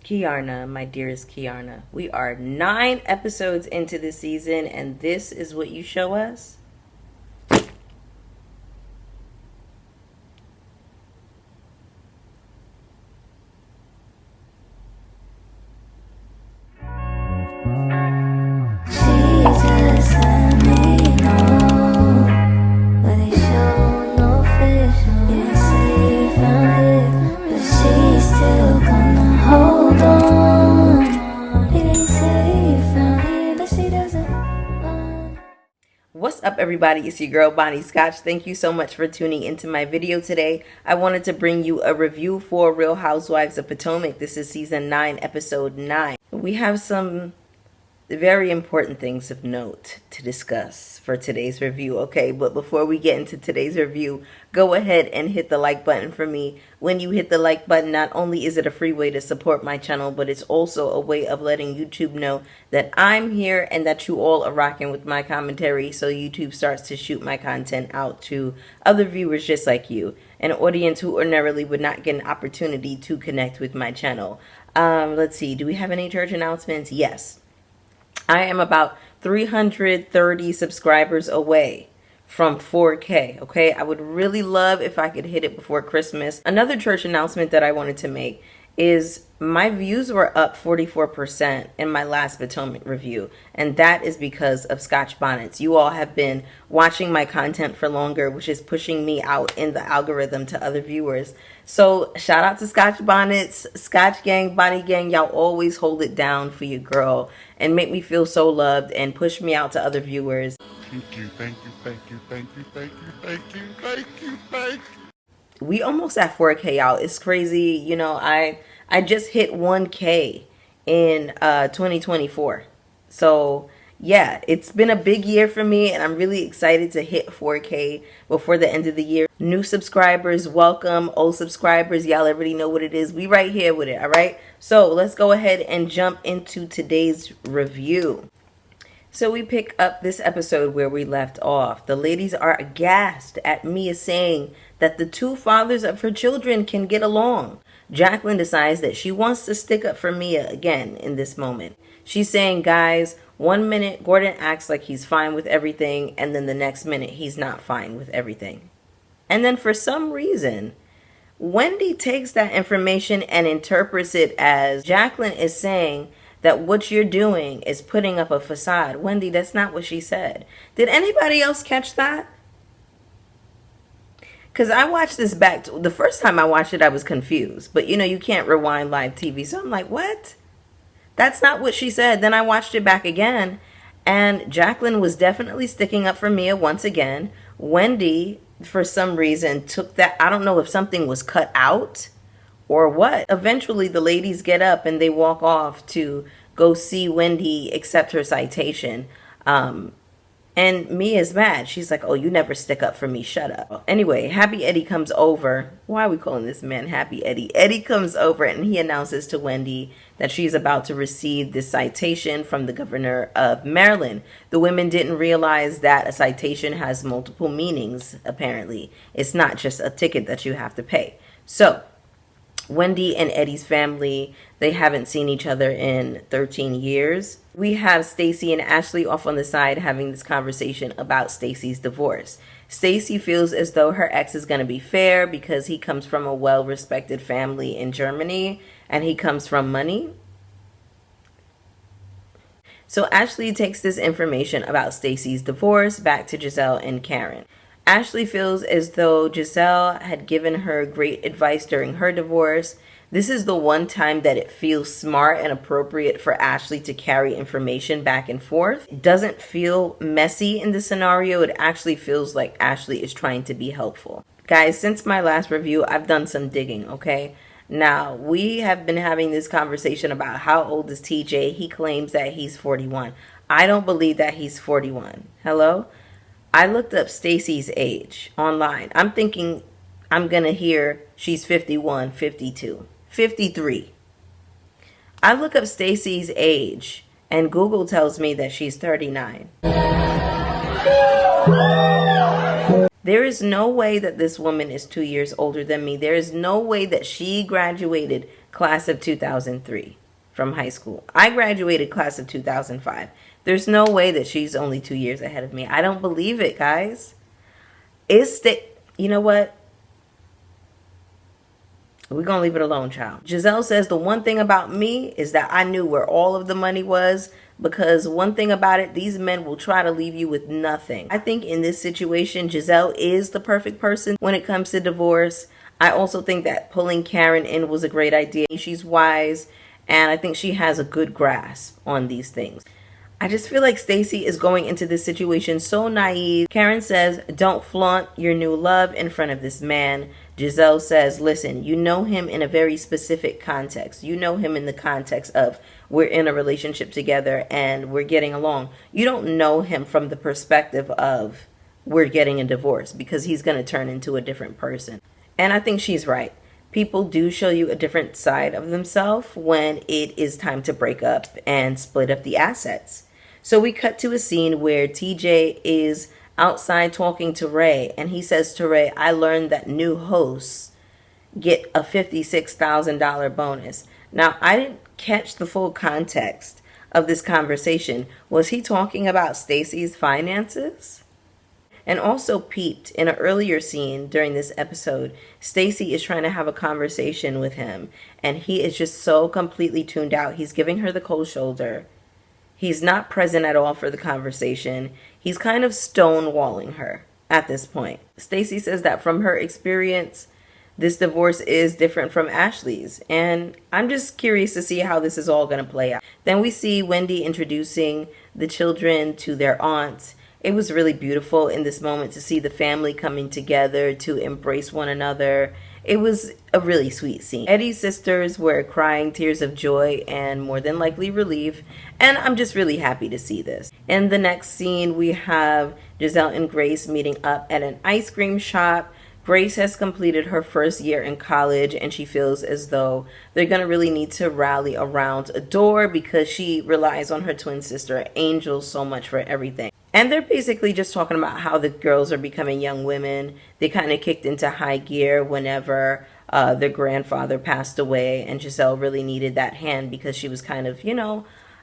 Kiana, my dearest Kiana, we are 9 episodes into the season, and this is what you show us? What's up, everybody? It's your girl Bonnie Scotch. Thank you so much for tuning into my video today. I wanted to bring you a review for Real Housewives of Potomac. This is season 9, episode 9. We have some very important things of note to discuss for today's review, okay? But before we get into today's review, go ahead and hit the like button for me. When you hit the like button, not only is it a free way to support my channel, but it's also a way of letting YouTube know that I'm here and that you all are rocking with my commentary, so YouTube starts to shoot my content out to other viewers just like you, an audience who ordinarily would not get an opportunity to connect with my channel. Let's see, do we have any church announcements? Yes. I am about 330 subscribers away from 4K, okay? I would really love if I could hit it before Christmas. Another church announcement that I wanted to make is my views were up 44% in my last Potomac review, and that is because of Scotch Bonnets. You all have been watching my content for longer, which is pushing me out in the algorithm to other viewers. So shout out to Scotch Bonnets, Scotch Gang, Bonnie Gang. Y'all always hold it down for your girl and make me feel so loved and push me out to other viewers. Thank you, thank you, thank you, thank you, thank you, thank you, thank you, thank you. We almost at 4K, y'all. It's crazy. You know, I just hit 1K in 2024. So yeah, it's been a big year for me, and I'm really excited to hit 4K before the end of the year. New subscribers, welcome. Old subscribers, y'all already know what it is. We right here with it, all right? So let's go ahead and jump into today's review. So we pick up this episode where we left off. The ladies are aghast at Mia saying that the two fathers of her children can get along. Jacqueline decides that she wants to stick up for Mia again in this moment. She's saying, guys, 1 minute Gordon acts like he's fine with everything, and then the next minute he's not fine with everything. And then for some reason, Wendy takes that information and interprets it as Jacqueline is saying that what you're doing is putting up a facade. Wendy, that's not what she said. Did anybody else catch that? Because I watched this back. The first time I watched it, I was confused. But, you know, you can't rewind live TV. So I'm like, what? That's not what she said. Then I watched it back again. And Jacqueline was definitely sticking up for Mia once again. Wendy, for some reason, took that. I don't know if something was cut out or what. Eventually, the ladies get up and they walk off to go see Wendy accept her citation. And Mia's mad. She's like, oh, you never stick up for me. Shut up. Anyway, Happy Eddie comes over. Why are we calling this man Happy Eddie? Eddie comes over and he announces to Wendy that she's about to receive this citation from the governor of Maryland. The women didn't realize that a citation has multiple meanings, apparently. It's not just a ticket that you have to pay. So Wendy and Eddie's family, they haven't seen each other in 13 years. We have Stacy and Ashley off on the side having this conversation about Stacy's divorce. Stacy feels as though her ex is going to be fair because he comes from a well-respected family in Germany and he comes from money. So Ashley takes this information about Stacy's divorce back to Giselle and Karen. Ashley feels as though Giselle had given her great advice during her divorce. This is the one time that it feels smart and appropriate for Ashley to carry information back and forth. It doesn't feel messy in the scenario. It actually feels like Ashley is trying to be helpful. Guys, since my last review, I've done some digging, okay? Now, we have been having this conversation about how old is TJ. He claims that he's 41. I don't believe that he's 41. Hello? I looked up Stacy's age online. I'm thinking I'm going to hear she's 51, 52, 53. I look up Stacy's age and Google tells me that she's 39. There is no way that this woman is 2 years older than me. There is no way that she graduated class of 2003 from high school. I graduated class of 2005. There's no way that she's only 2 years ahead of me. I don't believe it, guys. You know what? We're going to leave it alone, child. Giselle says the one thing about me is that I knew where all of the money was, because one thing about it, these men will try to leave you with nothing. I think in this situation, Giselle is the perfect person when it comes to divorce. I also think that pulling Karen in was a great idea. She's wise, and I think she has a good grasp on these things. I just feel like Stacy is going into this situation so naive. Karen says, don't flaunt your new love in front of this man. Giselle says, listen, you know him in a very specific context. You know him in the context of we're in a relationship together and we're getting along. You don't know him from the perspective of we're getting a divorce, because he's going to turn into a different person. And I think she's right. People do show you a different side of themselves when it is time to break up and split up the assets. So we cut to a scene where TJ is outside talking to Ray, and he says to Ray, I learned that new hosts get a $56,000 bonus. Now, I didn't catch the full context of this conversation. Was he talking about Stacy's finances? And also peeped in an earlier scene during this episode, Stacy is trying to have a conversation with him, and he is just so completely tuned out. He's giving her the cold shoulder. He's not present at all for the conversation. He's kind of stonewalling her at this point. Stacy says that from her experience, this divorce is different from Ashley's. And I'm just curious to see how this is all going to play out. Then we see Wendy introducing the children to their aunts. It was really beautiful in this moment to see the family coming together to embrace one another. It was a really sweet scene. Eddie's sisters were crying tears of joy and more than likely relief, and I'm just really happy to see this. In the next scene, we have Giselle and Grace meeting up at an ice cream shop. Grace has completed her first year in college, and she feels as though they're going to really need to rally around Adore, because she relies on her twin sister Angel so much for everything. And they're basically just talking about how the girls are becoming young women. They kind of kicked into high gear whenever their grandfather passed away, and Giselle really needed that hand because she was kind of,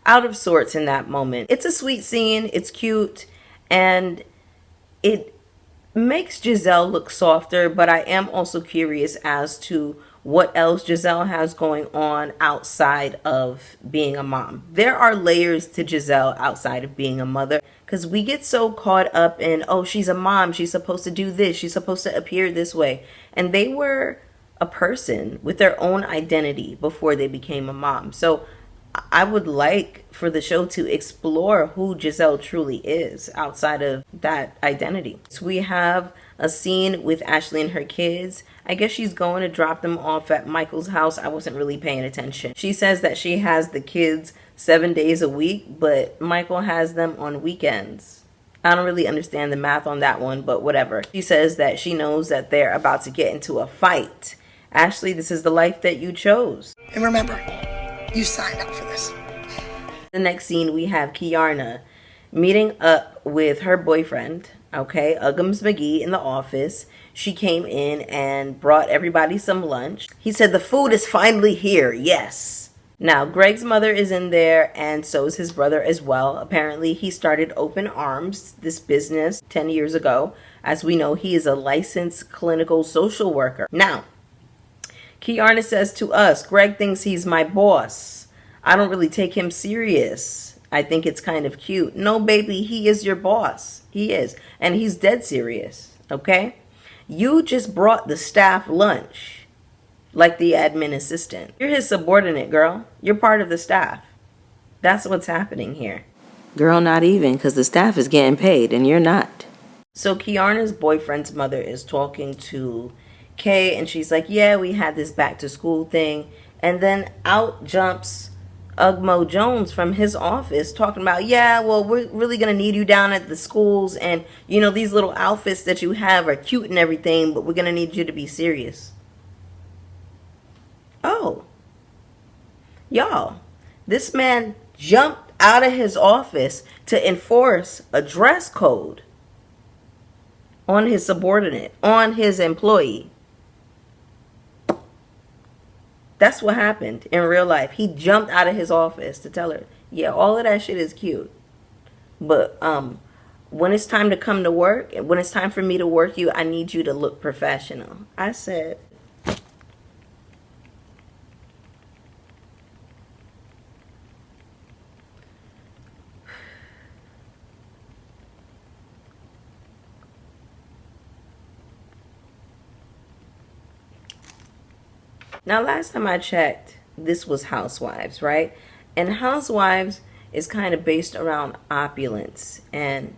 out of sorts in that moment. It's a sweet scene. It's cute, and it makes Giselle look softer, but I am also curious as to what else Giselle has going on outside of being a mom. There are layers to Giselle outside of being a mother, because we get so caught up in, oh, she's a mom, she's supposed to do this, she's supposed to appear this way. And they were a person with their own identity before they became a mom. So I would like for the show to explore who Giselle truly is outside of that identity. So we have a scene with Ashley and her kids. I guess she's going to drop them off at Michael's house. I wasn't really paying attention. She says that she has the kids 7 days a week, but Michael has them on weekends. I don't really understand the math on that one, but whatever. She says that she knows that they're about to get into a fight. Ashley, this is the life that you chose. And remember, you signed up for this. The next scene, we have Kiana meeting up with her boyfriend, Uggums McGee, in the office. She came in and brought everybody some lunch. He said, the food is finally here, yes. Now, Greg's mother is in there, and so is his brother as well. Apparently, he started Open Arms, this business, 10 years ago. As we know, he is a licensed clinical social worker. Now, Kiana says to us, Greg thinks he's my boss. I don't really take him serious. I think it's kind of cute. No, baby, he is your boss. He is. And he's dead serious, okay? You just brought the staff lunch like the admin assistant. You're his subordinate, girl. You're part of the staff. That's what's happening here. Girl, not even, because the staff is getting paid and you're not. So Kiana's boyfriend's mother is talking to Kay, and she's like, yeah, we had this back to school thing. And then out jumps Ugmo Jones from his office talking about, yeah, well, we're really going to need you down at the schools. And, these little outfits that you have are cute and everything, but we're going to need you to be serious. Oh, y'all, this man jumped out of his office to enforce a dress code on his subordinate, on his employee. That's what happened in real life. He jumped out of his office to tell her, yeah, all of that shit is cute. But when it's time to come to work, when it's time for me to work you, I need you to look professional. I said, now last time I checked, this was Housewives, right? And Housewives is kind of based around opulence and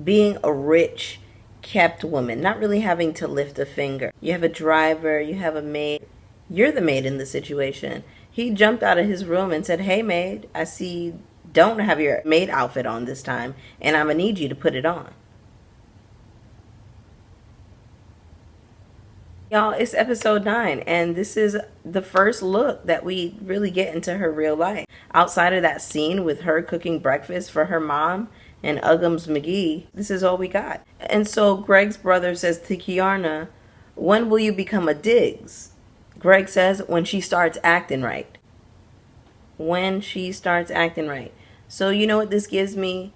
being a rich, kept woman, not really having to lift a finger. You have a driver, you have a maid. You're the maid in the situation. He jumped out of his room and said, hey maid, I see you don't have your maid outfit on this time, and I'm gonna need you to put it on. Y'all, it's episode 9, and this is the first look that we really get into her real life. Outside of that scene with her cooking breakfast for her mom and Uggums McGee, this is all we got. And so Greg's brother says to Kiana, when will you become a Diggs? Greg says, when she starts acting right. When she starts acting right. So you know what this gives me?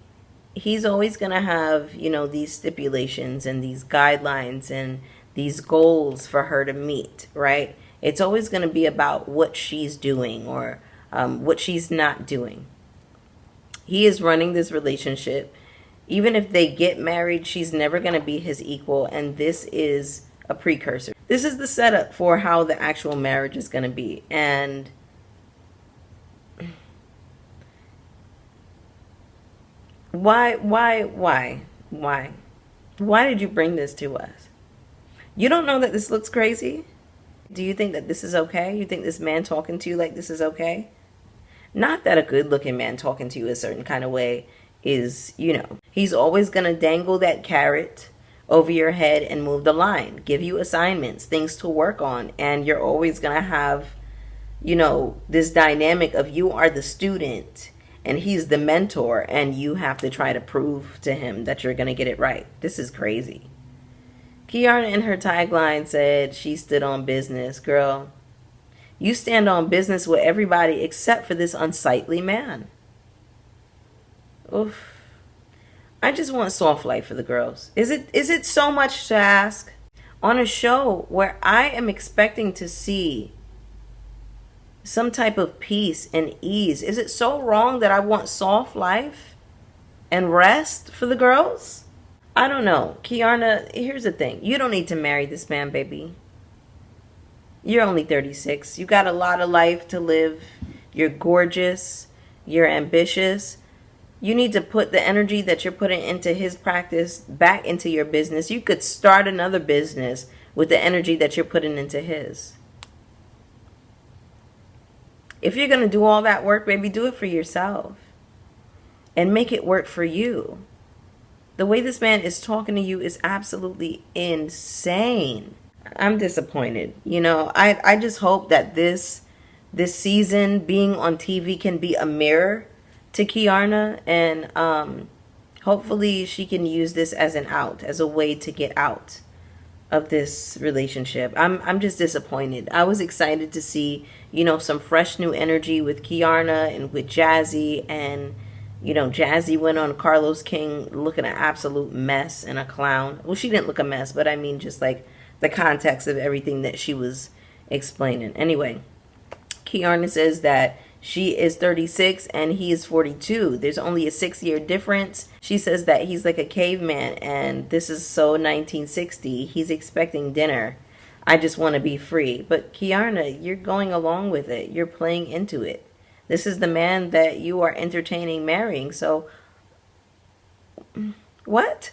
He's always going to have, you know, these stipulations and these guidelines and these goals for her to meet, right? It's always going to be about what she's doing or what she's not doing. He is running this relationship. Even if they get married, she's never going to be his equal, and this is a precursor. This is the setup for how the actual marriage is going to be. And why did you bring this to us? You don't know that this looks crazy? Do you think that this is okay? You think this man talking to you like this is okay? Not that a good looking man talking to you a certain kind of way is, you know, he's always going to dangle that carrot over your head and move the line, give you assignments, things to work on. And you're always going to have, you know, this dynamic of you are the student and he's the mentor, and you have to try to prove to him that you're going to get it right. This is crazy. Kiana in her tagline said she stood on business. Girl, you stand on business with everybody except for this unsightly man. Oof. I just want soft life for the girls. Is it so much to ask? On a show where I am expecting to see some type of peace and ease, is it so wrong that I want soft life and rest for the girls? I don't know. Kiana, here's the thing. You don't need to marry this man, baby. You're only 36. You got a lot of life to live. You're gorgeous. You're ambitious. You need to put the energy that you're putting into his practice back into your business. You could start another business with the energy that you're putting into his. If you're going to do all that work, baby, do it for yourself. And make it work for you. The way this man is talking to you is absolutely insane. I'm disappointed. You know, I just hope that this season being on TV can be a mirror to Kiana, and hopefully she can use this as an out, as a way to get out of this relationship. I'm just disappointed. I was excited to see, you know, some fresh new energy with Kiana and with Jazzy, and you know, Jazzy went on Carlos King looking an absolute mess and a clown. Well, she didn't look a mess, but I mean just like the context of everything that she was explaining. Anyway, Kiana says that she is 36 and he is 42. There's only a 6-year difference. She says that he's like a caveman and this is so 1960. He's expecting dinner. I just want to be free. But Kiana, you're going along with it. You're playing into it. This is the man that you are entertaining marrying. So, what?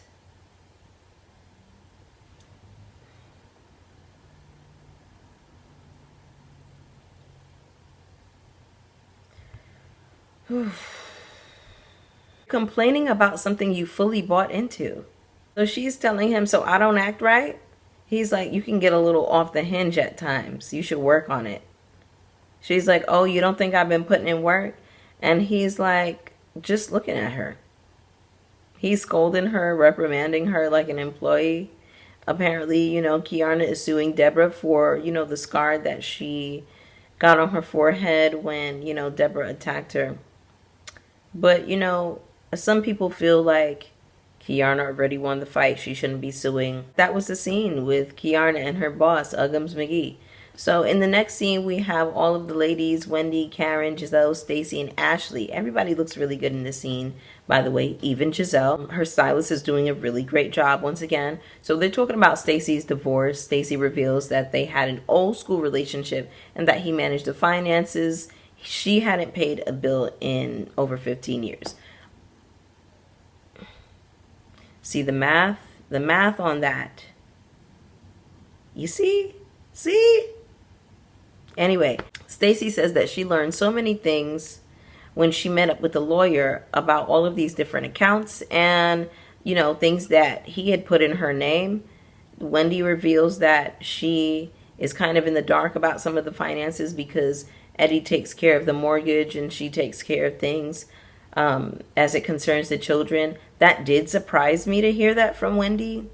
Complaining about something you fully bought into. So she's telling him, so I don't act right? He's like, you can get a little off the hinge at times. You should work on it. She's like, oh, you don't think I've been putting in work? And he's like, just looking at her. He's scolding her, reprimanding her like an employee. Apparently, you know, Kiana is suing Deborah for, you know, the scar that she got on her forehead when, Deborah attacked her. But, some people feel like Kiana already won the fight. She shouldn't be suing. That was the scene with Kiana and her boss, Uggums McGee. So in the next scene, we have all of the ladies, Wendy, Karen, Giselle, Stacy, and Ashley. Everybody looks really good in this scene, by the way, even Giselle. Her stylist is doing a really great job once again. So they're talking about Stacy's divorce. Stacy reveals that they had an old school relationship and that he managed the finances. She hadn't paid a bill in over 15 years. See the math on that. You see? See? Anyway, Stacy says that she learned so many things when she met up with the lawyer about all of these different accounts and, things that he had put in her name. Wendy reveals that she is kind of in the dark about some of the finances because Eddie takes care of the mortgage and she takes care of things as it concerns the children. That did surprise me to hear that from Wendy.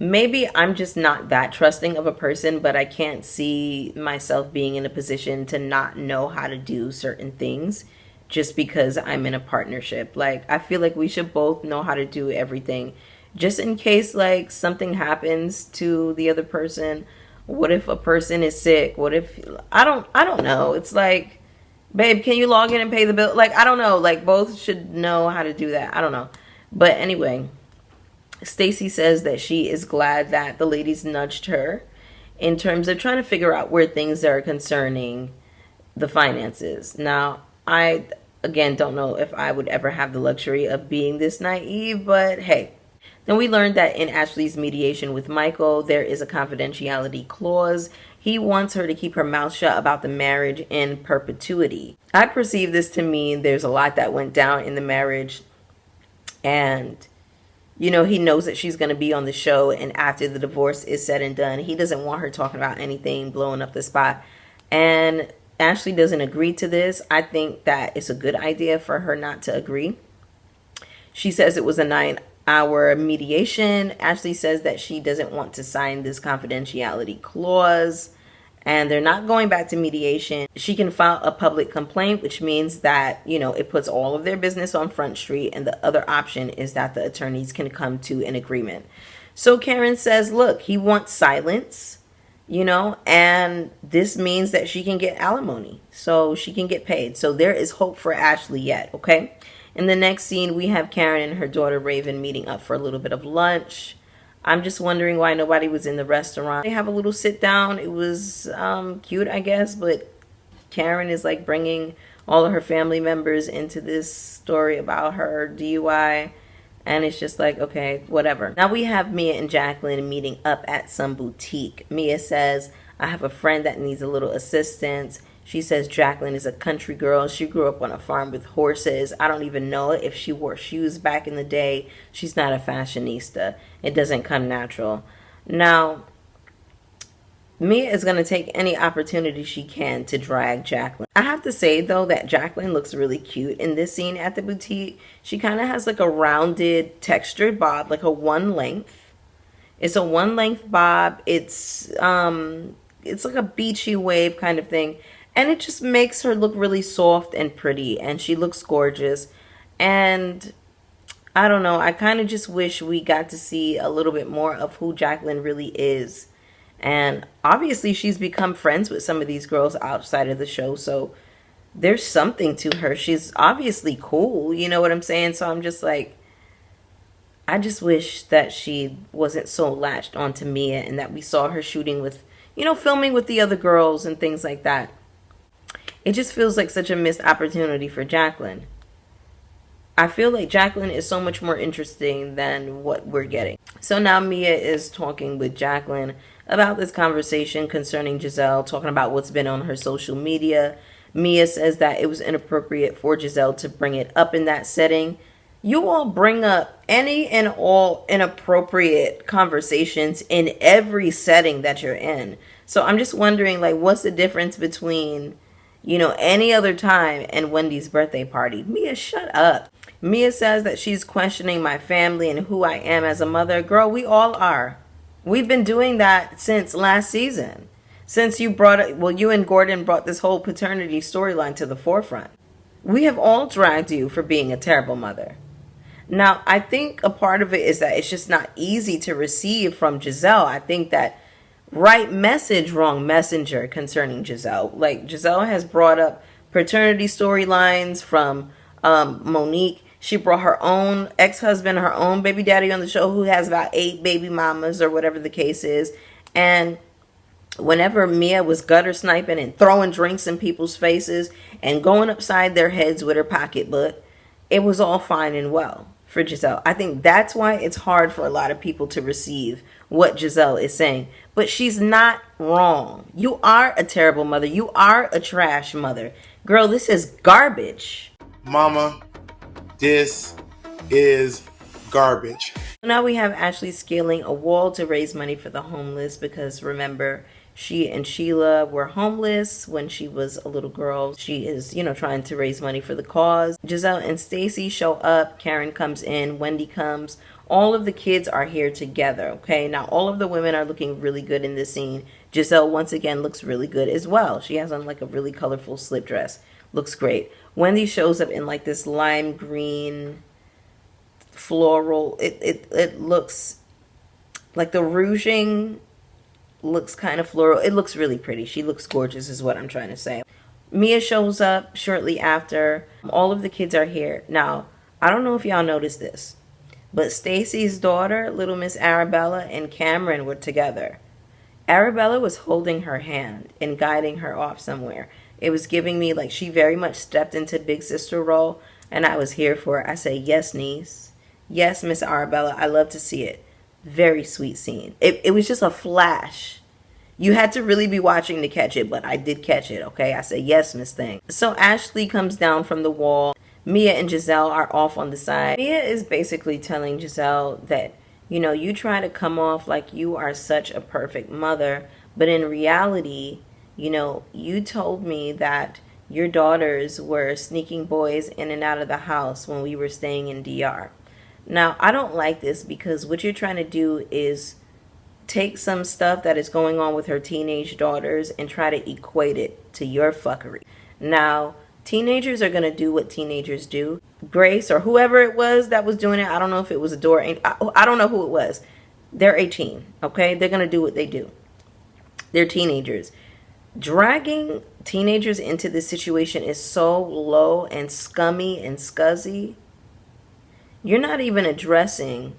Maybe I'm just not that trusting of a person, but I can't see myself being in a position to not know how to do certain things just because I'm in a partnership. Like, I feel like we should both know how to do everything just in case like something happens to the other person. What if a person is sick? What if I don't know. It's like, babe, can you log in and pay the bill? Like, I don't know. Like, both should know how to do that. I don't know. But anyway, Stacy says that she is glad that the ladies nudged her in terms of trying to figure out where things are concerning the finances. Now, I, again, don't know if I would ever have the luxury of being this naive, but hey. Then we learned that in Ashley's mediation with Michael, there is a confidentiality clause. He wants her to keep her mouth shut about the marriage in perpetuity. I perceive this to mean there's a lot that went down in the marriage and he knows that she's going to be on the show, and after the divorce is said and done, he doesn't want her talking about anything, blowing up the spot. And Ashley doesn't agree to this. I think that it's a good idea for her not to agree. She says it was a 9-hour mediation. Ashley says that she doesn't want to sign this confidentiality clause, and they're not going back to mediation. She can file a public complaint, which means that, it puts all of their business on Front Street, and the other option is that the attorneys can come to an agreement. So Karen says, look, he wants silence, and this means that she can get alimony, so she can get paid. So there is hope for Ashley yet, okay? In the next scene, we have Karen and her daughter Raven meeting up for a little bit of lunch. I'm just wondering why nobody was in the restaurant. They have a little sit down. It was cute, I guess, but Karen is like bringing all of her family members into this story about her DUI, and it's just like, okay, whatever. Now we have Mia and Jacqueline meeting up at some boutique. Mia says, I have a friend that needs a little assistance. She says Jacqueline is a country girl. She grew up on a farm with horses. I don't even know if she wore shoes back in the day. She's not a fashionista. It doesn't come natural. Now, Mia is going to take any opportunity she can to drag Jacqueline. I have to say, though, that Jacqueline looks really cute in this scene at the boutique. She kind of has like a rounded, textured bob, like a one length. It's a one length bob. It's like a beachy wave kind of thing. And it just makes her look really soft and pretty. And she looks gorgeous. And I don't know. I kind of just wish we got to see a little bit more of who Jacqueline really is. And obviously she's become friends with some of these girls outside of the show. So there's something to her. She's obviously cool. You know what I'm saying? So I'm just like, I just wish that she wasn't so latched onto Mia and that we saw her shooting with, filming with the other girls and things like that. It just feels like such a missed opportunity for Jacqueline. I feel like Jacqueline is so much more interesting than what we're getting. So now Mia is talking with Jacqueline about this conversation concerning Giselle, talking about what's been on her social media. Mia says that it was inappropriate for Giselle to bring it up in that setting. You all bring up any and all inappropriate conversations in every setting that you're in. So I'm just wondering, like, what's the difference between, any other time and Wendy's birthday party? Mia, shut up. Mia says that she's questioning my family and who I am as a mother. Girl, we all are. We've been doing that since last season. since you brought it, well, you and Gordon brought this whole paternity storyline to the forefront. We have all dragged you for being a terrible mother. Now, I think a part of it is that it's just not easy to receive from Giselle. I think that right message, wrong messenger concerning Giselle. Like, Giselle has brought up paternity storylines from Monique. She brought her own ex-husband, her own baby daddy on the show, who has about 8 baby mamas or whatever the case is. And whenever Mia was gutter sniping and throwing drinks in people's faces and going upside their heads with her pocketbook, it was all fine and well for Giselle. I think that's why it's hard for a lot of people to receive what Giselle is saying. But she's not wrong. You are a terrible mother. You are a trash mother. Girl, this is garbage. Mama, this is garbage. Now we have Ashley scaling a wall to raise money for the homeless, because remember, she and Sheila were homeless when she was a little girl. She is, trying to raise money for the cause. Giselle and Stacy show up. Karen comes in. Wendy comes. All of the kids are here together, okay? Now, all of the women are looking really good in this scene. Giselle, once again, looks really good as well. She has on, like, a really colorful slip dress. Looks great. Wendy shows up in, like, this lime green floral. It looks like the rouging looks kind of floral. It looks really pretty. She looks gorgeous is what I'm trying to say. Mia shows up shortly after. All of the kids are here. Now, I don't know if y'all noticed this, but Stacy's daughter, little Miss Arabella, and Cameron were together. Arabella was holding her hand and guiding her off somewhere. It was giving me like she very much stepped into big sister role, and I was here for it. I say, yes, niece. Yes, Miss Arabella. I love to see it. Very sweet scene. It was just a flash. You had to really be watching to catch it, but I did catch it, okay? I say, yes, Miss Thing. So Ashley comes down from the wall. Mia and Giselle are off on the side. Mia is basically telling Giselle that, you try to come off like you are such a perfect mother, but in reality, you told me that your daughters were sneaking boys in and out of the house when we were staying in DR. Now, I don't like this, because what you're trying to do is take some stuff that is going on with her teenage daughters and try to equate it to your fuckery. Now, teenagers are going to do what teenagers do. Grace, or whoever it was that was doing it, I don't know if it was Adore. I don't know who it was. They're 18, okay? They're going to do what they do. They're teenagers. Dragging teenagers into this situation is so low and scummy and scuzzy. You're not even addressing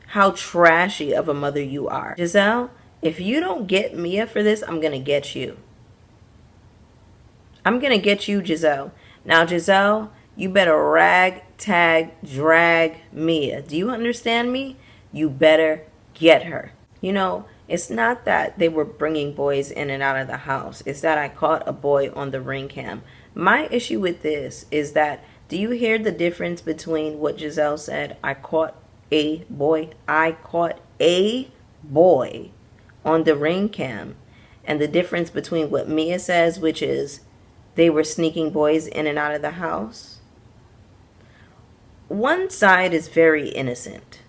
how trashy of a mother you are. Giselle, if you don't get Mia for this, I'm going to get you. I'm going to get you, Giselle. Now, Giselle, you better rag, tag, drag Mia. Do you understand me? You better get her. It's not that they were bringing boys in and out of the house. It's that I caught a boy on the ring cam. My issue with this is that, do you hear the difference between what Giselle said? I caught a boy. I caught a boy on the ring cam. And the difference between what Mia says, which is they were sneaking boys in and out of the house. One side is very innocent,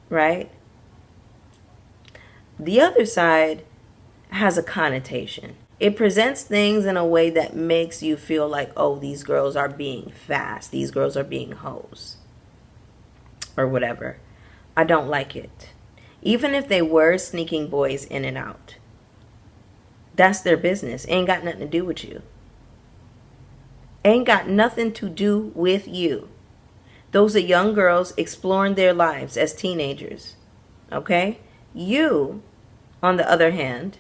right? The other side has a connotation. It presents things in a way that makes you feel like, oh, these girls are being fast. These girls are being hoes. Or whatever. I don't like it. Even if they were sneaking boys in and out. That's their business. Ain't got nothing to do with you. Ain't got nothing to do with you. Those are young girls exploring their lives as teenagers. Okay? You, on the other hand,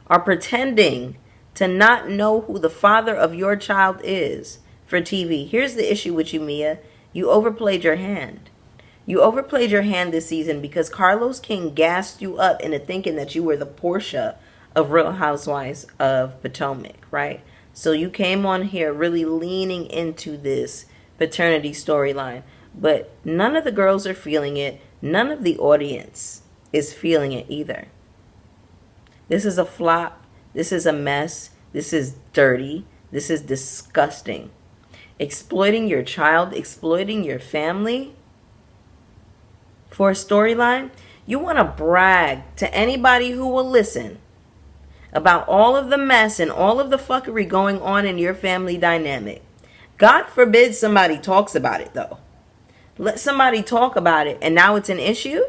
are pretending to not know who the father of your child is for TV. Here's the issue with you, Mia. You overplayed your hand. You overplayed your hand this season because Carlos King gassed you up into thinking that you were the Portia of Real Housewives of Potomac, right? So you came on here really leaning into this paternity storyline. But none of the girls are feeling it. None of the audience is feeling it either. This is a flop. This is a mess. This is dirty. This is disgusting. Exploiting your child, exploiting your family for a storyline. You want to brag to anybody who will listen about all of the mess and all of the fuckery going on in your family dynamic. God forbid somebody talks about it, though. Let somebody talk about it, and now it's an issue?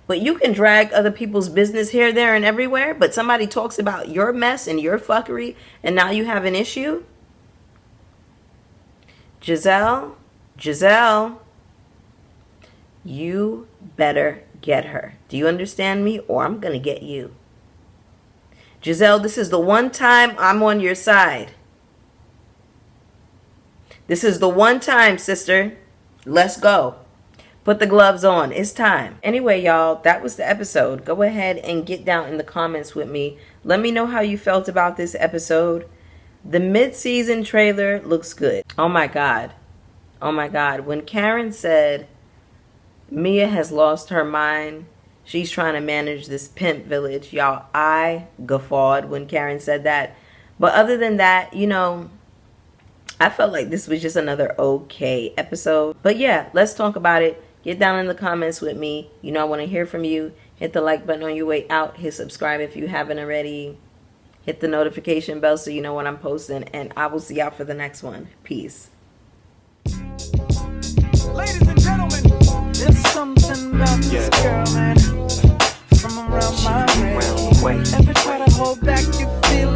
But you can drag other people's business here, there, and everywhere, but somebody talks about your mess and your fuckery, and now you have an issue? Giselle, you better get her. Do you understand me? Or I'm going to get you. Giselle, this is the one time I'm on your side. This is the one time, sister. Let's go. Put the gloves on. It's time. Anyway, y'all, that was the episode. Go ahead and get down in the comments with me. Let me know how you felt about this episode. The mid-season trailer looks good. Oh my God. Oh my God. When Karen said Mia has lost her mind, she's trying to manage this pimp village, y'all, I guffawed when Karen said that. But other than that, you know, I felt like this was just another okay episode. But yeah, let's talk about it. Get down in the comments with me. You know I want to hear from you. Hit the like button on your way out. Hit subscribe if you haven't already. Hit the notification bell so you know when I'm posting. And I will see y'all for the next one. Peace. Ladies and gentlemen, there's something about this girl, man. From around my way. Ever try to hold back your feelings?